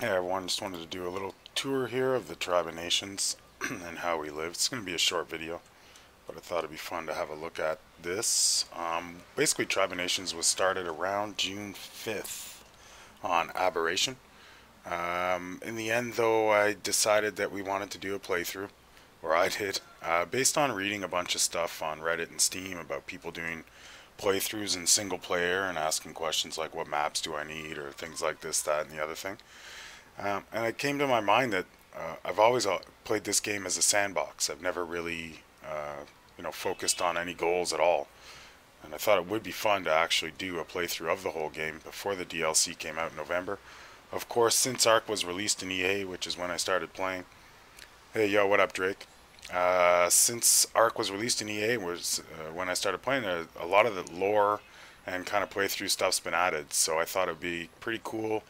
Hey everyone, just wanted to do a little tour here of the Tribe of Nations and how we live. It's going to be a short video, but I thought it'd be fun to have a look at this. Basically, Tribe of Nations was started around June 5th on Aberration. In the end, though, I decided that we wanted to do a playthrough, or I did, based on reading a bunch of stuff on Reddit and Steam about people doing playthroughs in single player and asking questions like what maps do I need or things like this, that, and the other thing. And it came to my mind that I've always played this game as a sandbox. I've never really, focused on any goals at all. And I thought it would be fun to actually do a playthrough of the whole game before the DLC came out in November. Of course, since Ark was released in EA, which is when I started playing. Hey, yo, what up, Drake? Since Ark was released in EA was when I started playing, a lot of the lore and kind of playthrough stuff's been added. So I thought it would be pretty cool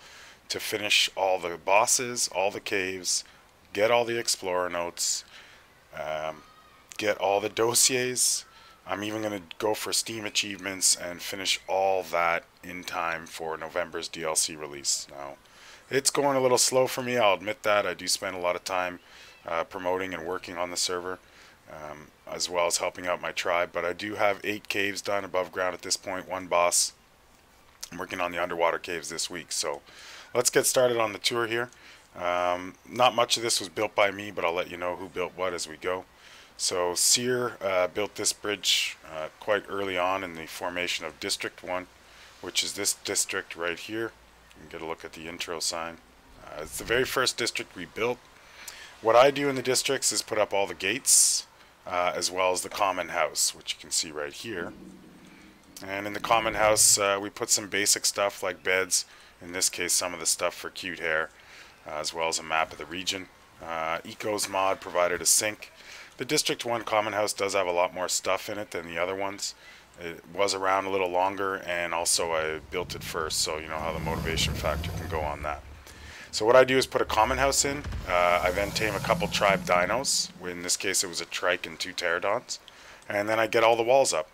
to finish all the bosses, all the caves, get all the explorer notes, um, get all the dossiers. I'm even going to go for Steam achievements and finish all that in time for November's DLC release. Now, it's going a little slow for me, I'll admit that. I do spend a lot of time promoting and working on the server, as well as helping out my tribe, but I do have 8 caves done above ground at this point, 1 boss. I'm working on the underwater caves this week, so let's get started on the tour here. Not much of this was built by me, but I'll let you know who built what as we go. So Sear built this bridge quite early on in the formation of District 1, which is this district right here. You can get a look at the intro sign. It's the very first district we built. What I do in the districts is put up all the gates, as well as the common house, which you can see right here. And in the common house, we put some basic stuff like beds, in this case some of the stuff for cute hair, as well as a map of the region. Eco's mod provided a sink. The District 1 common house does have a lot more stuff in it than the other ones. It was around a little longer, and also I built it first, so you know how the motivation factor can go on that. So what I do is put a common house in. I then tame a couple tribe dinos. In this case it was a trike and 2 pterodons. And then I get all the walls up.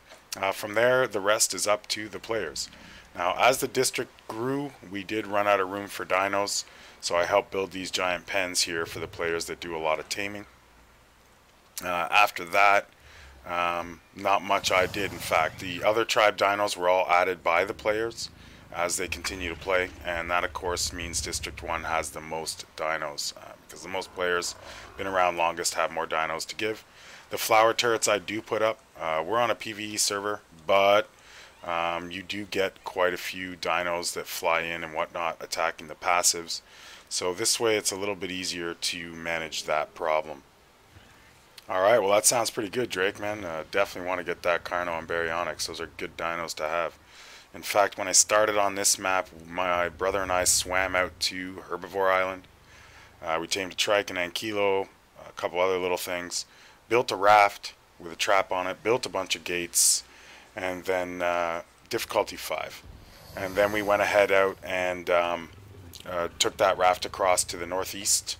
From there, the rest is up to the players. Now, as the district grew, we did run out of room for dinos, so I helped build these giant pens here for the players that do a lot of taming. After that, not much I did. In fact, the other tribe dinos were all added by the players as they continue to play, and that of course means District 1 has the most dinos, because the most players been around longest have more dinos to give. The flower turrets I do put up, we're on a PvE server, but you do get quite a few dinos that fly in and whatnot attacking the passives, so this way it's a little bit easier to manage that problem. Alright, well that sounds pretty good, Drake, man. Definitely want to get that Carno and Baryonyx. Those are good dinos to have. In fact, when I started on this map, my brother and I swam out to Herbivore Island. We tamed a trike and ankylo, a couple other little things. Built a raft with a trap on it, built a bunch of gates, and then difficulty 5. And then we went ahead out and took that raft across to the northeast,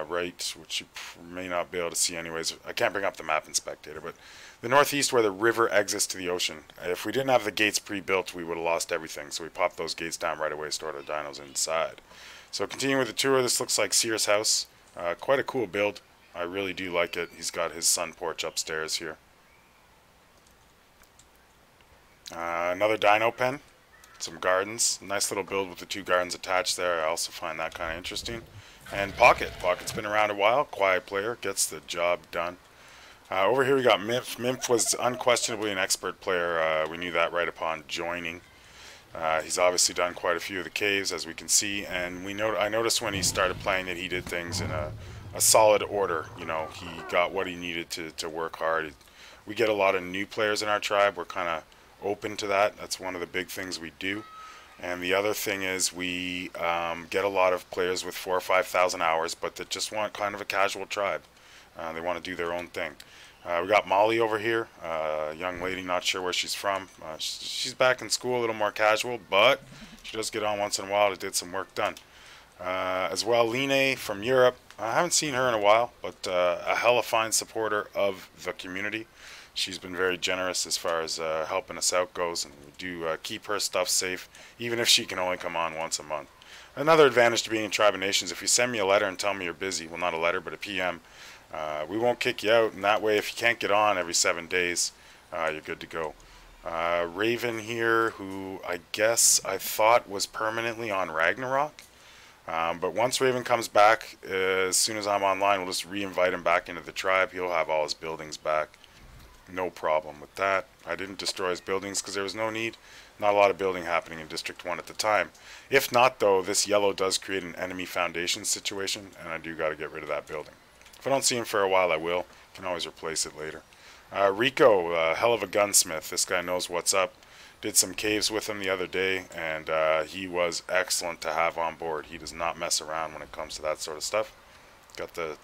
right, which you may not be able to see anyways. I can't bring up the map in Spectator, but the northeast where the river exits to the ocean. If we didn't have the gates pre-built, we would have lost everything, so we popped those gates down right away, stored our dinos inside. So continuing with the tour, this looks like Sear's house. Quite a cool build. I really do like it. He's got his sun porch upstairs here. Another dino pen. Some gardens. Nice little build with the 2 gardens attached there. I also find that kind of interesting. And Pocket. Pocket's been around a while. Quiet player. Gets the job done. Over here we got Mimph. Mimph was unquestionably an expert player. We knew that right upon joining. He's obviously done quite a few of the caves, as we can see. And I noticed when he started playing that he did things in a solid order. You know, he got what he needed to work hard. We get a lot of new players in our tribe. We're kind of open to that. That's one of the big things we do. And the other thing is we get a lot of players with 4,000 or 5,000 hours, but that just want kind of a casual tribe. They want to do their own thing. We got Molly over here, a young lady, not sure where she's from. She's back in school, a little more casual, but she does get on once in a while to get some work done. As well, Line from Europe. I haven't seen her in a while, but a hella fine supporter of the community. She's been very generous as far as helping us out goes, and we do keep her stuff safe, even if she can only come on once a month. another advantage to being in Tribe of Nations, if you send me a letter and tell me you're busy, well, not a letter, but a PM, we won't kick you out. And that way, if you can't get on every 7 days, you're good to go. Raven here, who I guess I thought was permanently on Ragnarok. But once Raven comes back, as soon as I'm online, we'll just re-invite him back into the tribe. He'll have all his buildings back. No problem with that. I didn't destroy his buildings because there was no need. Not a lot of building happening in District 1 at the time. If not, though, this yellow does create an enemy foundation situation, and I do got to get rid of that building. If I don't see him for a while, I will. Can always replace it later. Rico, hell of a gunsmith. This guy knows what's up. Did some caves with him the other day, and he was excellent to have on board. He does not mess around when it comes to that sort of stuff. Got the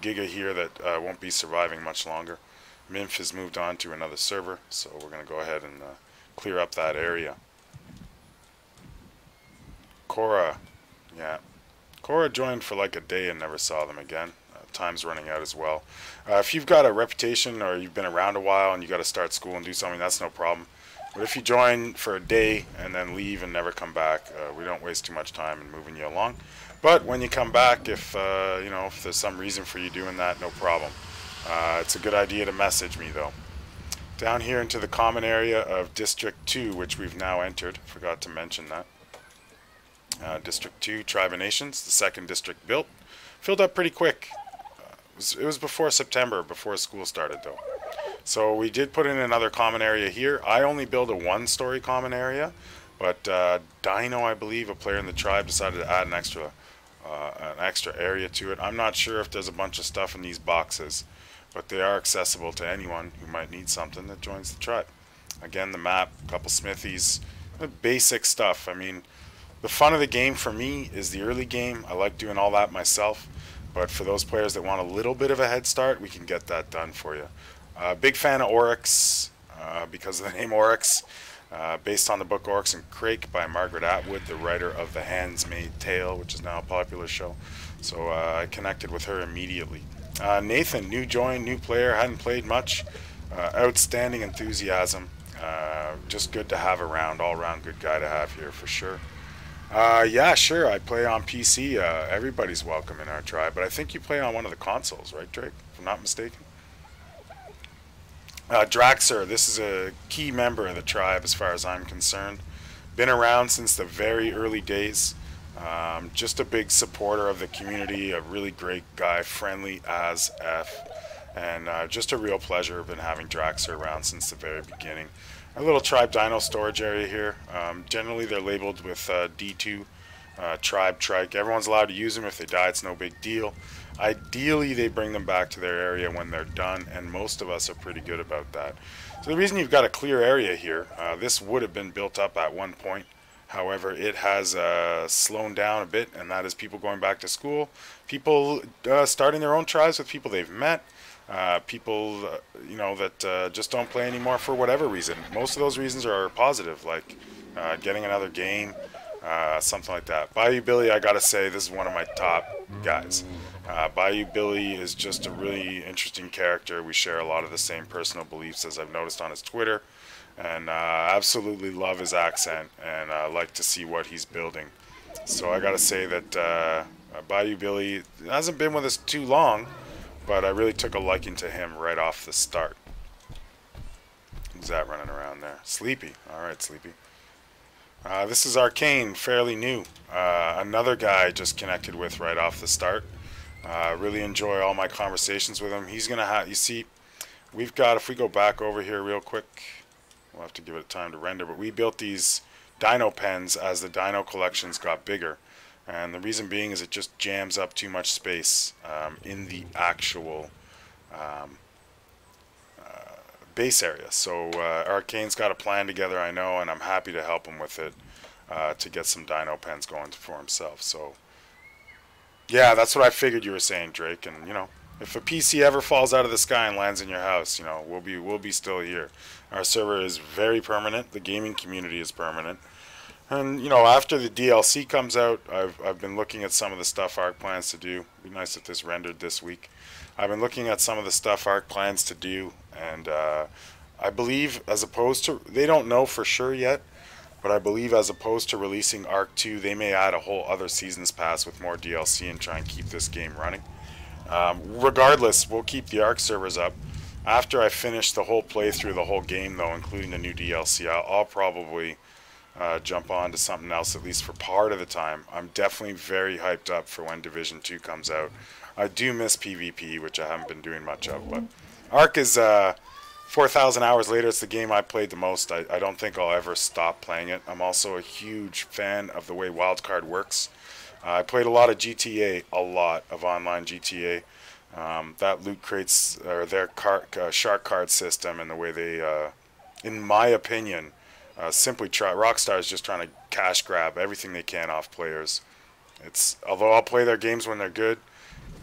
Giga here that won't be surviving much longer. Minf has moved on to another server, so we're going to go ahead and clear up that area. Cora, yeah. Cora joined for like a day and never saw them again. Time's running out as well. If you've got a reputation or you've been around a while and you got to start school and do something, that's no problem. But if you join for a day and then leave and never come back, we don't waste too much time in moving you along. But when you come back, if you know, if there's some reason for you doing that, no problem. It's a good idea to message me though. Down here into the common area of District 2, which we've now entered. Forgot to mention that. District 2, Tribe of Nations, the second district built. Filled up pretty quick. It was before September, before school started though. So we did put in another common area here. I only built a 1-story common area, but Dino, I believe, a player in the tribe, decided to add an extra area to it. I'm not sure if there's a bunch of stuff in these boxes, but they are accessible to anyone who might need something that joins the tribe. Again, the map, a couple smithies, the basic stuff. I mean, the fun of the game for me is the early game. I like doing all that myself. But for those players that want a little bit of a head start, we can get that done for you. Big fan of Oryx because of the name Oryx. Based on the book Oryx and Crake by Margaret Atwood, the writer of The Handmaid's Tale, which is now a popular show. So I connected with her immediately. Nathan, new join, new player, hadn't played much. Outstanding enthusiasm. Just good to have around, all-around good guy to have here for sure. Yeah, sure, I play on PC. Everybody's welcome in our tribe, but I think you play on one of the consoles, right, Drake? If I'm not mistaken. Draxer, this is a key member of the tribe as far as I'm concerned. Been around since the very early days. Just a big supporter of the community, a really great guy, friendly as F. And just a real pleasure. Been having Draxer around since the very beginning. A little tribe dino storage area here. Generally they're labeled with D2, tribe trike. Everyone's allowed to use them. If they die, it's no big deal. Ideally they bring them back to their area when they're done, and most of us are pretty good about that. So the reason you've got a clear area here, this would have been built up at one point. However, it has slowed down a bit, and that is people going back to school, people starting their own tribes with people they've met, people you know, that just don't play anymore for whatever reason. Most of those reasons are positive, like getting another game, something like that. Bayou Billy, I gotta say, this is one of my top guys. Bayou Billy is just a really interesting character. We share a lot of the same personal beliefs, as I've noticed on his Twitter, and absolutely love his accent, and like to see what he's building. So I gotta say that Bayou Billy hasn't been with us too long, but I really took a liking to him right off the start. Who's that running around there? Sleepy. Alright, Sleepy. This is Arcane, fairly new. Another guy I just connected with right off the start. Really enjoy all my conversations with him. He's going to have, you see, we've got, if we go back over here real quick, we'll have to give it time to render, but we built these dino pens as the dino collections got bigger. And the reason being is it just jams up too much space in the actual base area. So Arcane's got a plan together, I know, and I'm happy to help him with it to get some dino pens going for himself. So yeah, that's what I figured you were saying, Drake. And you know, if a PC ever falls out of the sky and lands in your house, you know, we'll be still here. Our server is very permanent. The gaming community is permanent. And you know, after the DLC comes out, I've been looking at some of the stuff Arc plans to do. It'd be nice if this rendered this week. I've been looking at some of the stuff Arc plans to do, and I believe, as opposed to, they don't know for sure yet, But I believe as opposed to releasing Arc 2, they may add a whole other Seasons Pass with more DLC and try and keep this game running. Regardless, we'll keep the Arc servers up. After I finish the whole playthrough, the whole game though, including the new DLC, I'll probably jump on to something else, at least for part of the time. I'm definitely very hyped up for when Division 2 comes out. I do miss PvP, which I haven't been doing much of, but Arc is 4,000 hours later. It's the game I played the most. I don't think I'll ever stop playing it. I'm also a huge fan of the way Wildcard works. I played a lot of GTA, a lot of online GTA. That loot crates, or their shark card system, and the way they, in my opinion, simply try. Rockstar is just trying to cash grab everything they can off players. Although I'll play their games when they're good,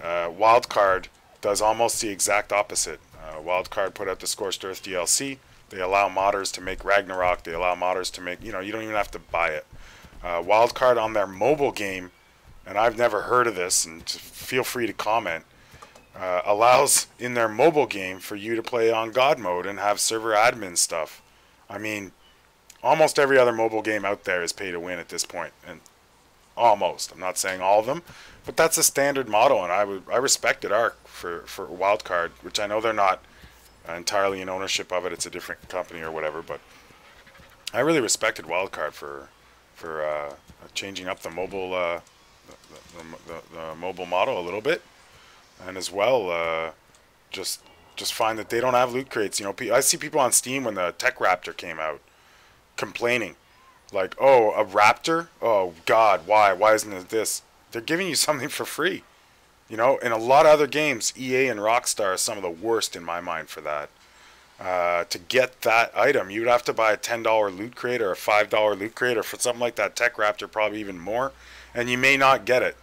Wildcard does almost the exact opposite. Wildcard put out the Scorched Earth DLC. They allow modders to make Ragnarok. They allow modders to make, you don't even have to buy it. Wildcard on their mobile game, and I've never heard of this, and feel free to comment, allows in their mobile game for you to play on God mode and have server admin stuff. I mean, almost every other mobile game out there is pay to win at this point, and almost. I'm not saying all of them, but that's a standard model, and I respected Arc for Wildcard, which I know they're not entirely in ownership of it. It's a different company or whatever, but I really respected Wildcard for changing up the mobile the mobile model a little bit, and as well just find that they don't have loot crates. I see people on Steam when the Tech Raptor came out complaining, like, oh, a Raptor? Oh God, why isn't it this? They're giving you something for free. In a lot of other games, EA and Rockstar are some of the worst in my mind for that. To get that item, you'd have to buy a $10 loot crate or a $5 loot crate, or for something like that Tech Raptor, probably even more, and you may not get it.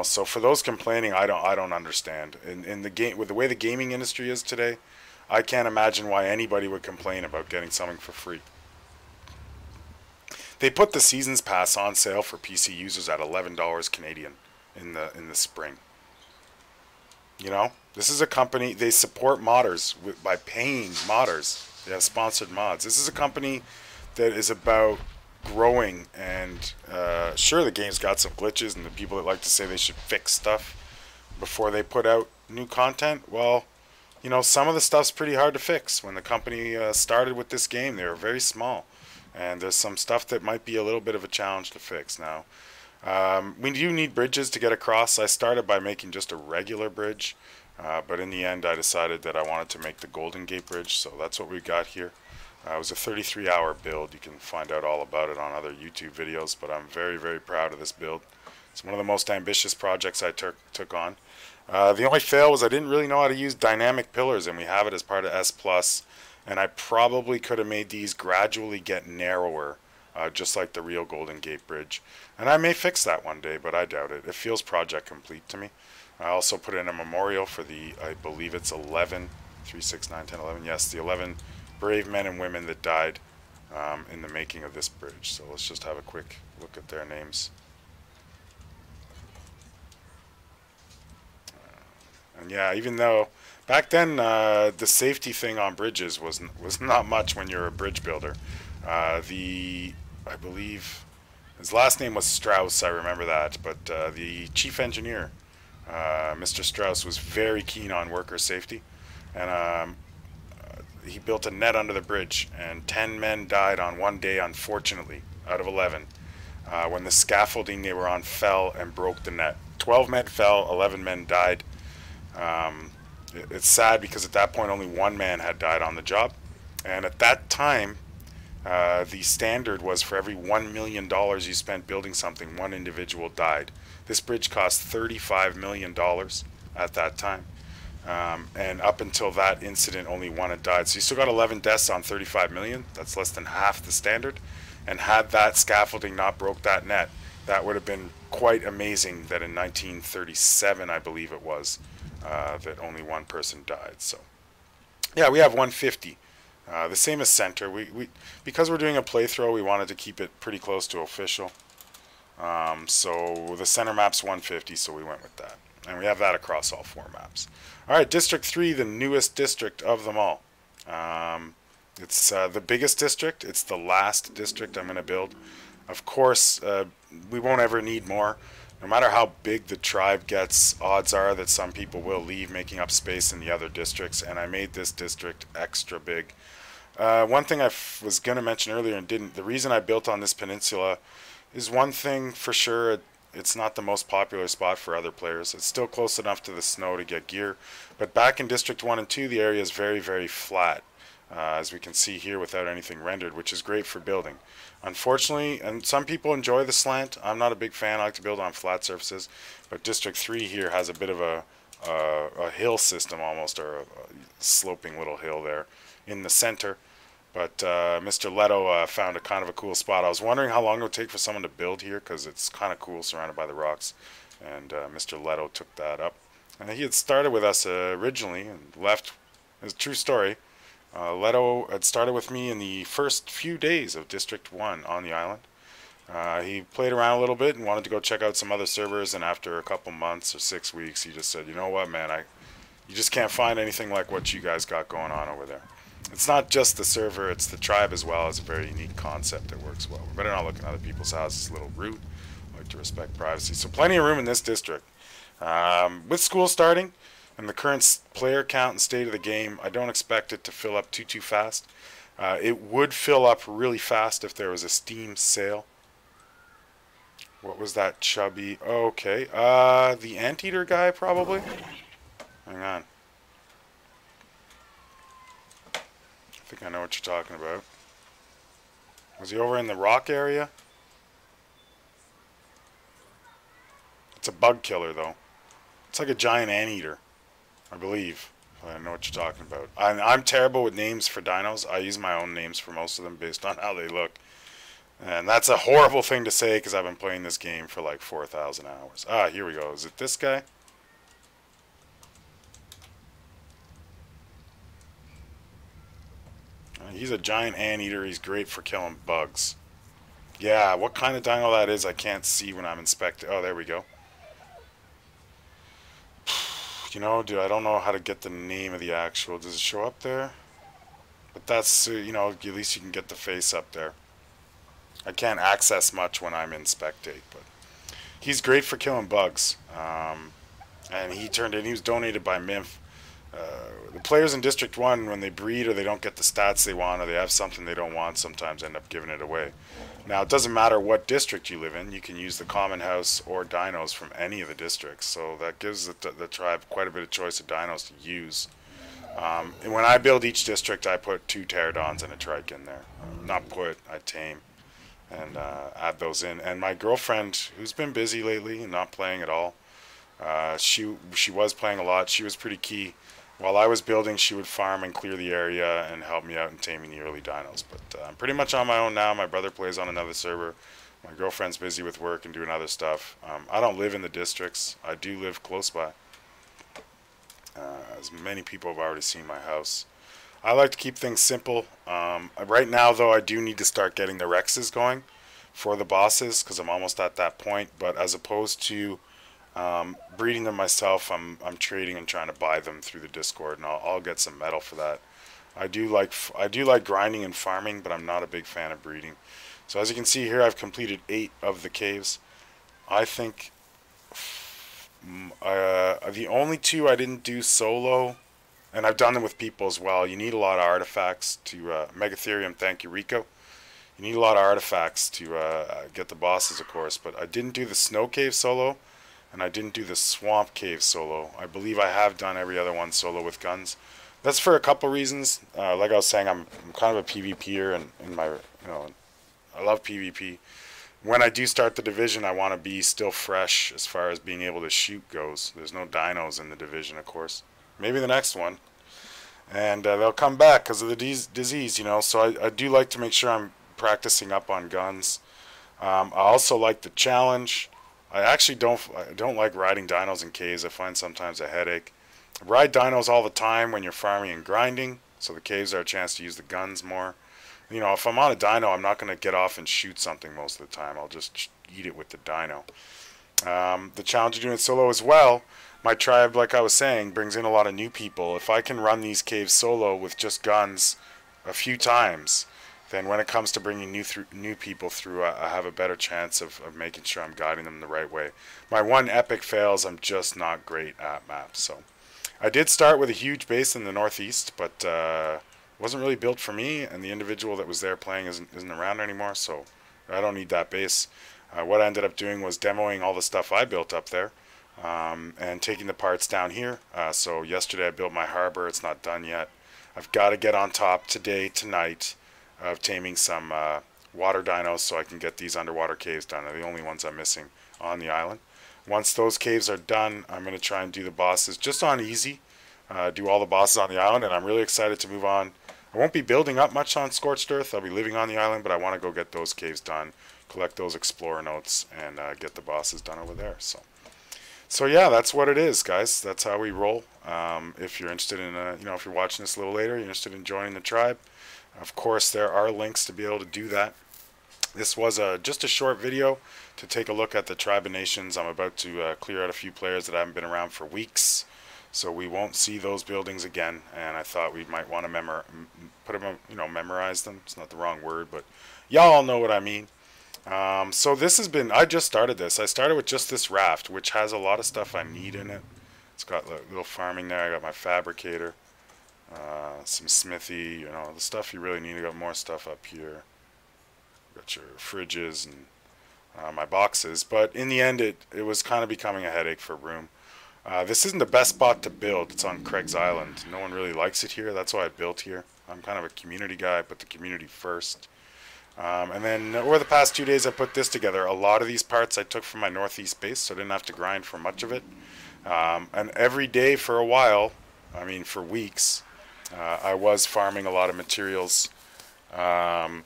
So for those complaining, I don't understand. In the game, with the way the gaming industry is today, I can't imagine why anybody would complain about getting something for free. They put the Seasons Pass on sale for PC users at $11 Canadian in the spring. This is a company, they support modders by paying modders. They have sponsored mods. This is a company that is about growing, and sure, the game's got some glitches, and the people that like to say they should fix stuff before they put out new content, well, some of the stuff's pretty hard to fix. When the company started with this game, they were very small, and there's some stuff that might be a little bit of a challenge to fix now. We do need bridges to get across. I started by making just a regular bridge, but in the end I decided that I wanted to make the Golden Gate Bridge, so that's what we got here. It was a 33-hour build. You can find out all about it on other YouTube videos, but I'm very, very proud of this build. It's one of the most ambitious projects I took on. The only fail was I didn't really know how to use dynamic pillars, and we have it as part of S+, and I probably could have made these gradually get narrower, just like the real Golden Gate Bridge. And I may fix that one day, but I doubt it. It feels project complete to me. I also put in a memorial for the, I believe it's 11, 3, 6, 9, 10, 11, yes, the 11 brave men and women that died in the making of this bridge. So let's just have a quick look at their names. And yeah, even though back then the safety thing on bridges was not much when you're a bridge builder. I believe his last name was Strauss, I remember that, but the chief engineer, Mr. Strauss, was very keen on worker safety, and he built a net under the bridge, and 10 men died on one day, unfortunately, out of 11, when the scaffolding they were on fell and broke the net. 12 men fell, 11 men died. It's sad because at that point only one man had died on the job, and at that time the standard was for every $1 million you spent building something, one individual died. This bridge cost $35 million at that time. And up until that incident, only one had died. So you still got 11 deaths on 35 million. That's less than half the standard. And had that scaffolding not broke that net, that would have been quite amazing that in 1937, I believe it was, that only one person died. So yeah, we have 150. The same as center. Because we're doing a playthrough, we wanted to keep it pretty close to official. So the center map's 150, so we went with that. And we have that across all 4 maps. Alright, District 3, the newest district of them all. It's the biggest district. It's the last district I'm going to build. Of course, we won't ever need more. No matter how big the tribe gets, odds are that some people will leave, making up space in the other districts, and I made this district extra big. One thing was going to mention earlier and didn't, the reason I built on this peninsula is one thing for sure. It's not the most popular spot for other players. It's still close enough to the snow to get gear, but back in District 1 and 2, the area is very, very flat, as we can see here without anything rendered, which is great for building. Unfortunately, and some people enjoy the slant, I'm not a big fan. I like to build on flat surfaces, but District 3 here has a bit of a hill system almost, or a sloping little hill there in the center. But Mr. Leto found a kind of a cool spot. I was wondering how long it would take for someone to build here, because it's kind of cool surrounded by the rocks. And Mr. Leto took that up. And he had started with us originally and left. It's a true story. Leto had started with me in the first few days of District 1 on the island. He played around a little bit and wanted to go check out some other servers, and after a couple months or 6 weeks, he just said, you know what, man, you just can't find anything like what you guys got going on over there. It's not just the server, it's the tribe as well. It's a very unique concept that works well. We better not look in other people's houses. It's a little rude. I like to respect privacy. So plenty of room in this district. With school starting and the current player count and state of the game, I don't expect it to fill up too fast. It would fill up really fast if there was a Steam sale. What was that chubby? Oh, okay. The anteater guy, probably? Hang on. I think I know what you're talking about. Was he over in the rock area? It's a bug killer, though. It's like a giant anteater, I believe. I know what you're talking about. I'm terrible with names for dinos. I use my own names for most of them based on how they look. And that's a horrible thing to say because I've been playing this game for like 4,000 hours. Ah, here we go. Is it this guy? He's a giant anteater. He's great for killing bugs. Yeah, what kind of dino that is I can't see when I'm inspecting. Oh, there we go. You know, dude, I don't know how to get the name of the actual. Does it show up there? But that's, you know, at least you can get the face up there. I can't access much when I'm in spectate, but he's great for killing bugs. And he was donated by Mimph. The players in District 1, when they breed or they don't get the stats they want or they have something they don't want, sometimes end up giving it away. Now, it doesn't matter what district you live in. You can use the common house or dinos from any of the districts. So that gives the tribe quite a bit of choice of dinos to use. And when I build each district, I put 2 pterodons and a trike in there. Not put, I tame. And add those in. And my girlfriend, who's been busy lately and not playing at all, she was playing a lot. She was pretty key. While I was building, she would farm and clear the area and help me out in taming the early dinos. But I'm pretty much on my own now. My brother plays on another server. My girlfriend's busy with work and doing other stuff. I don't live in the districts. I do live close by. As many people have already seen my house. I like to keep things simple. Right now, though, I do need to start getting the Rexes going for the bosses because I'm almost at that point. But as opposed to breeding them myself, I'm trading and trying to buy them through the Discord, and I'll get some metal for that. I do like grinding and farming, but I'm not a big fan of breeding. So as you can see here, I've completed 8 of the caves. I think the only 2 I didn't do solo, and I've done them with people as well. You need a lot of artifacts to Megatherium. Thank you, Rico. You need a lot of artifacts to get the bosses, of course. But I didn't do the snow cave solo, and I didn't do the swamp cave solo. I believe I have done every other one solo with guns. That's for a couple reasons. Like I was saying, I'm kind of a PvPer, and in my, I love PvP. When I do start the division, I want to be still fresh as far as being able to shoot goes. There's no dinos in the division, of course. Maybe the next one. And they'll come back because of the disease, So I do like to make sure I'm practicing up on guns. I also like the challenge. I actually don't like riding dinos in caves. I find sometimes a headache. I ride dinos all the time when you're farming and grinding, so the caves are a chance to use the guns more. If I'm on a dino, I'm not going to get off and shoot something most of the time. I'll just eat it with the dino. The challenge of doing it solo as well, my tribe, like I was saying, brings in a lot of new people. If I can run these caves solo with just guns, a few times, then when it comes to bringing new people through, I have a better chance of making sure I'm guiding them the right way. My one epic fails, I'm just not great at maps. So I did start with a huge base in the northeast, but wasn't really built for me, and the individual that was there playing isn't around anymore, so I don't need that base. What I ended up doing was demoing all the stuff I built up there, and taking the parts down here. So yesterday I built my harbor. It's not done yet. I've got to get on top today, tonight, of taming some water dinos so I can get these underwater caves done. They're the only ones I'm missing on the island. Once those caves are done, I'm going to try and do the bosses just on easy. Do all the bosses on the island, and I'm really excited to move on. I won't be building up much on Scorched Earth. I'll be living on the island, but I want to go get those caves done, collect those explorer notes, and get the bosses done over there. So yeah, that's what it is, guys. That's how we roll. If you're interested in, if you're watching this a little later, you're interested in joining the tribe, of course, there are links to be able to do that. This was just a short video to take a look at the Tribe of Nations. I'm about to clear out a few players that haven't been around for weeks, so we won't see those buildings again. And I thought we might want to memorize them. It's not the wrong word, but y'all all know what I mean. So this has been, I just started this. I started with just this raft, which has a lot of stuff I need in it. It's got a little farming there. I got my fabricator, some smithy, the stuff you really need. I got more stuff up here. Got your fridges and my boxes, but in the end it was kind of becoming a headache for room. This isn't the best spot to build. It's on Craig's Island. No one really likes it here. That's why I built here. I'm kind of a community guy. I put the community first. And then over the past 2 days I put this together. A lot of these parts I took from my northeast base, so I didn't have to grind for much of it. And every day for a while, for weeks, I was farming a lot of materials to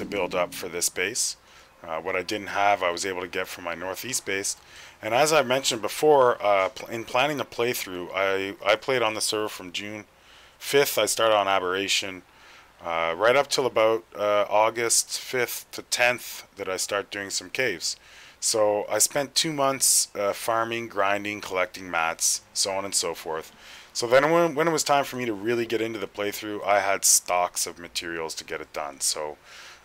build up for this base. What I didn't have, I was able to get from my northeast base. And as I mentioned before, in planning the playthrough, I played on the server from June 5th. I started on Aberration, right up till about August 5th to 10th that I start doing some caves. So I spent 2 months farming, grinding, collecting mats, so on and so forth. So then when it was time for me to really get into the playthrough, I had stocks of materials to get it done. So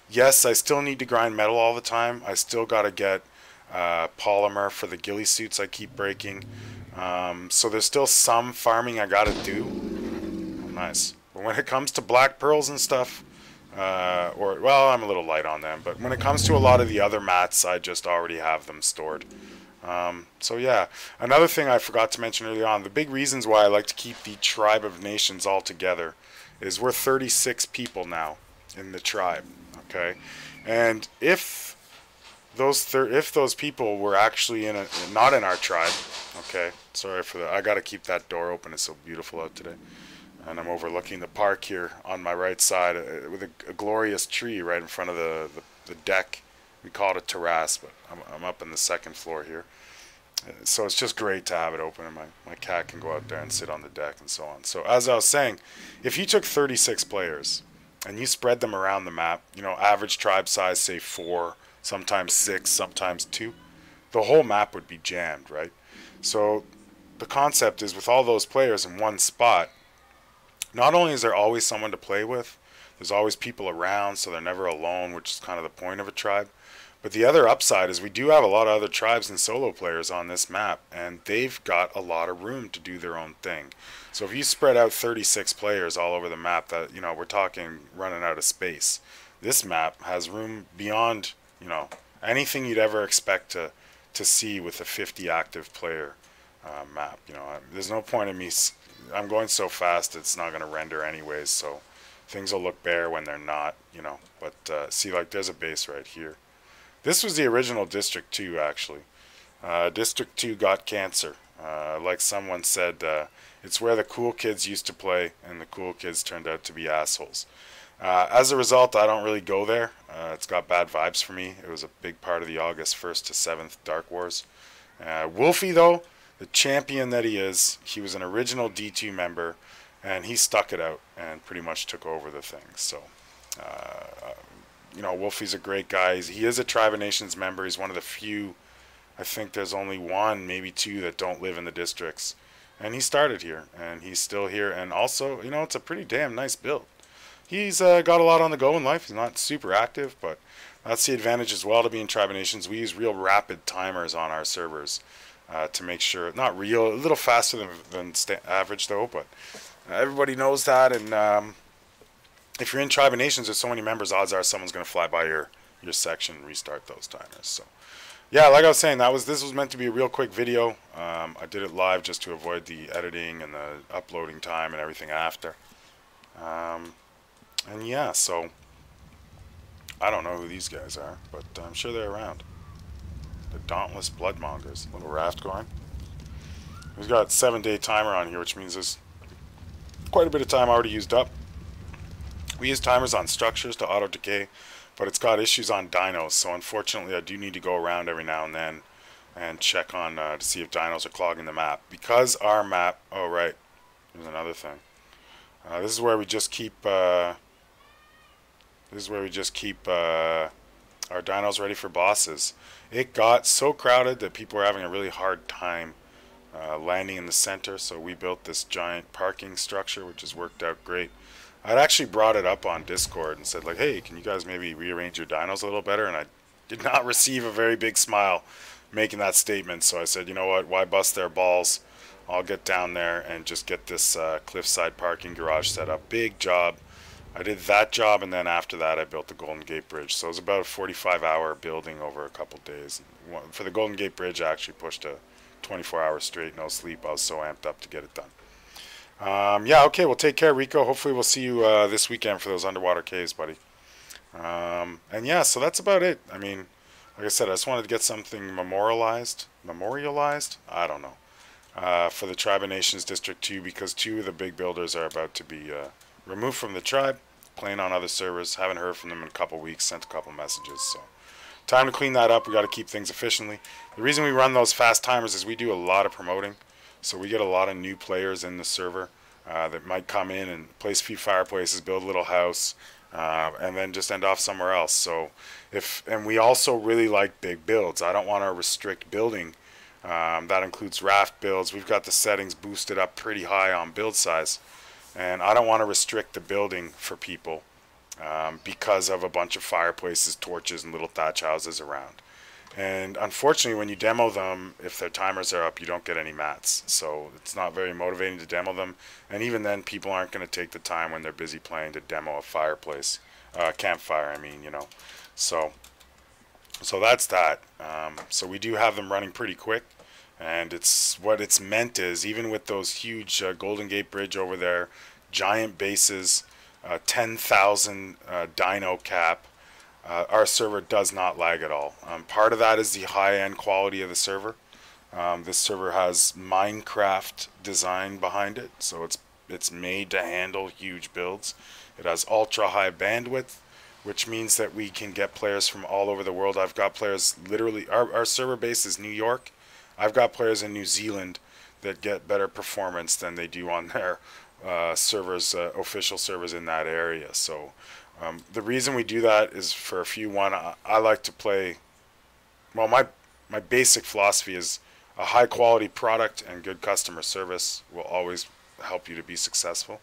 yes, I still need to grind metal all the time. I still got to get polymer for the ghillie suits I keep breaking. So there's still some farming I got to do. Oh, nice. But when it comes to black pearls and stuff, I'm a little light on them. But when it comes to a lot of the other mats, I just already have them stored. So yeah, another thing I forgot to mention early on, the big reasons why I like to keep the Tribe of Nations all together is we're 36 people now in the tribe, okay? And if those people were actually not in our tribe, okay? Sorry for that. I got to keep that door open. It's so beautiful out today. And I'm overlooking the park here on my right side with a glorious tree right in front of the deck. We call it a terrace, but I'm up in the second floor here. So it's just great to have it open, and my cat can go out there and sit on the deck and so on. So as I was saying, if you took 36 players and you spread them around the map, average tribe size, say 4, sometimes 6, sometimes 2, the whole map would be jammed, right? So the concept is with all those players in one spot, not only is there always someone to play with, there's always people around, so they're never alone, which is kind of the point of a tribe. But the other upside is we do have a lot of other tribes and solo players on this map, and they've got a lot of room to do their own thing. So if you spread out 36 players all over the map, that we're talking running out of space. This map has room beyond anything you'd ever expect to see with a 50 active player map. There's no point in me. I'm going so fast it's not going to render anyways, so things will look bare when they're not. But see, like there's a base right here. This was the original District 2, actually. District 2 got cancer. Like someone said, it's where the cool kids used to play, and the cool kids turned out to be assholes. As a result, I don't really go there. It's got bad vibes for me. It was a big part of the August 1st to 7th Dark Wars. Wolfie, though, the champion that he is, he was an original D2 member, and he stuck it out and pretty much took over the thing. So, Wolfie's a great guy. He is a Tribe of Nations member. He's one of the few, I think there's only one, maybe two, that don't live in the districts. and he started here, and he's still here. And also, you know, it's a pretty damn nice build. He's got a lot on the go in life. He's not super active, but that's the advantage as well to being Tribe Nations. We use real rapid timers on our servers to make sure, not real, a little faster than average though, but everybody knows that. And if you're in Tribe Nations with so many members, odds are someone's going to fly by your section and restart those timers. So yeah, like I was saying, this was meant to be a real quick video. I did it live just to avoid the editing and the uploading time and everything after. And yeah, so I don't know who these guys are, but I'm sure they're around. The Dauntless Bloodmongers. Little raft going. We've got 7-day timer on here, which means there's quite a bit of time already used up. We use timers on structures to auto decay, but it's got issues on dinos, so unfortunately I do need to go around every now and then and check on to see if dinos are clogging the map. Because our map, oh right, there's another thing. This is where we just keep our dinos ready for bosses. It got so crowded that people were having a really hard time landing in the center, so we built this giant parking structure, which has worked out great. I'd actually brought it up on Discord and said, like, hey, can you guys maybe rearrange your dinos a little better? And I did not receive a very big smile making that statement, so I said, you know what, why bust their balls? I'll get down there and just get this cliffside parking garage set up. Big job. I did that job, and then after that I built the Golden Gate Bridge. So it was about a 45-hour building over a couple days. For the Golden Gate Bridge, I actually pushed a 24 hours straight, no sleep. I was so amped up to get it done. Yeah, okay, well, take care, Rico. Hopefully we'll see you this weekend for those underwater caves, buddy. And yeah, so that's about it. I mean, like I said, I just wanted to get something memorialized? I don't know. For the Tribe of Nations District 2, because 2 of the big builders are about to be removed from the tribe, playing on other servers. Haven't heard from them in a couple weeks, sent a couple messages, so time to clean that up. We got to keep things efficiently. The reason we run those fast timers is we do a lot of promoting, so we get a lot of new players in the server that might come in and place a few fireplaces, build a little house, and then just end off somewhere else. So and we also really like big builds. I don't want to restrict building. That includes raft builds. We've got the settings boosted up pretty high on build size, and I don't want to restrict the building for people because of a bunch of fireplaces, torches, and little thatch houses around. And unfortunately, when you demo them, if their timers are up, you don't get any mats. So it's not very motivating to demo them. And even then, people aren't going to take the time when they're busy playing to demo a fireplace, campfire, I mean, you know. So that's that. So we do have them running pretty quick. And it's what it's meant is, even with those huge Golden Gate Bridge over there, giant bases, 10,000 dino cap, our server does not lag at all. Part of that is the high-end quality of the server. This server has Minecraft design behind it, so it's made to handle huge builds. It has ultra-high bandwidth, which means that we can get players from all over the world. I've got players literally, our server base is New York. I've got players in New Zealand that get better performance than they do on their servers, official servers in that area. So the reason we do that is for a few. One, I like to play, well, my basic philosophy is a high quality product and good customer service will always help you to be successful.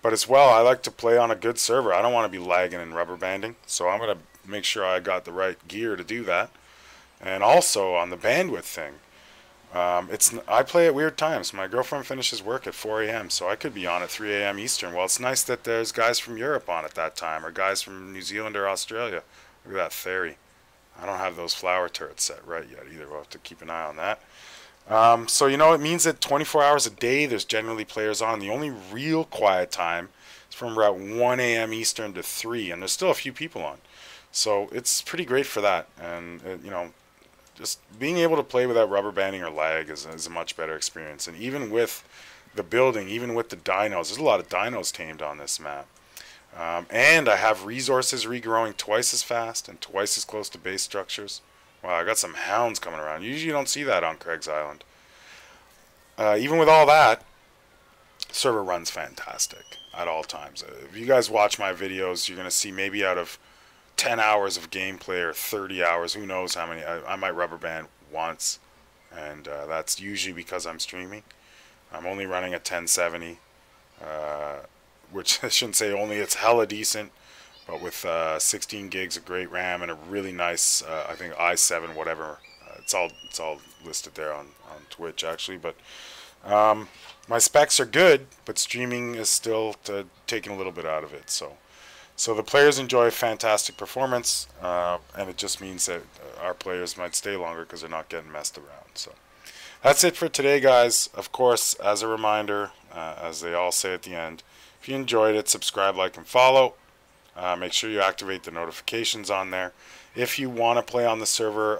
But as well, I like to play on a good server. I don't want to be lagging and rubber banding, so I'm going to make sure I got the right gear to do that. And also on the bandwidth thing, I play at weird times. My girlfriend finishes work at 4 a.m., so I could be on at 3 a.m. Eastern. Well, it's nice that there's guys from Europe on at that time, or guys from New Zealand or Australia. Look at that theory. I don't have those flower turrets set right yet either. We'll have to keep an eye on that. So, you know, it means that 24 hours a day there's generally players on. The only real quiet time is from about 1 a.m. Eastern to 3, and there's still a few people on. So it's pretty great for that. And, you know, just being able to play without rubber banding or lag is a much better experience. And even with the building, even with the dinos, there's a lot of dinos tamed on this map. And I have resources regrowing twice as fast and twice as close to base structures. Wow, I got some hounds coming around. Usually you don't see that on Craig's Island. Even with all that, server runs fantastic at all times. If you guys watch my videos, you're going to see maybe out of 10 hours of gameplay or 30 hours, who knows how many, I might rubber band once, and that's usually because I'm streaming. I'm only running a 1070, which I shouldn't say only, it's hella decent, but with 16 gigs of great RAM and a really nice, I think i7 whatever. It's all listed there on Twitch actually, but my specs are good, but streaming is still taking a little bit out of it. So the players enjoy fantastic performance, and it just means that our players might stay longer because they're not getting messed around. So that's it for today, guys. Of course, as a reminder, as they all say at the end, if you enjoyed it, subscribe, like, and follow. Make sure you activate the notifications on there. If you want to play on the server,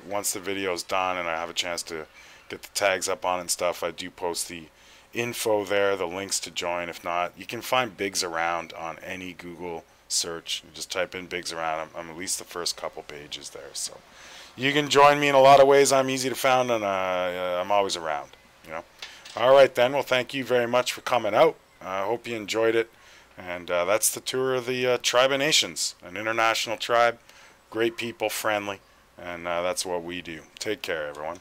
once the video is done and I have a chance to get the tags up on it and stuff, I do post the info there, the links to join. If not, you can find Bigs Around on any Google search. You just type in Bigs Around. I'm at least the first couple pages there. So you can join me in a lot of ways. I'm easy to find, and I'm always around. You know. All right then. Well, thank you very much for coming out. I hope you enjoyed it. And that's the tour of the Tribe of Nations, an international tribe, great people, friendly, and that's what we do. Take care, everyone.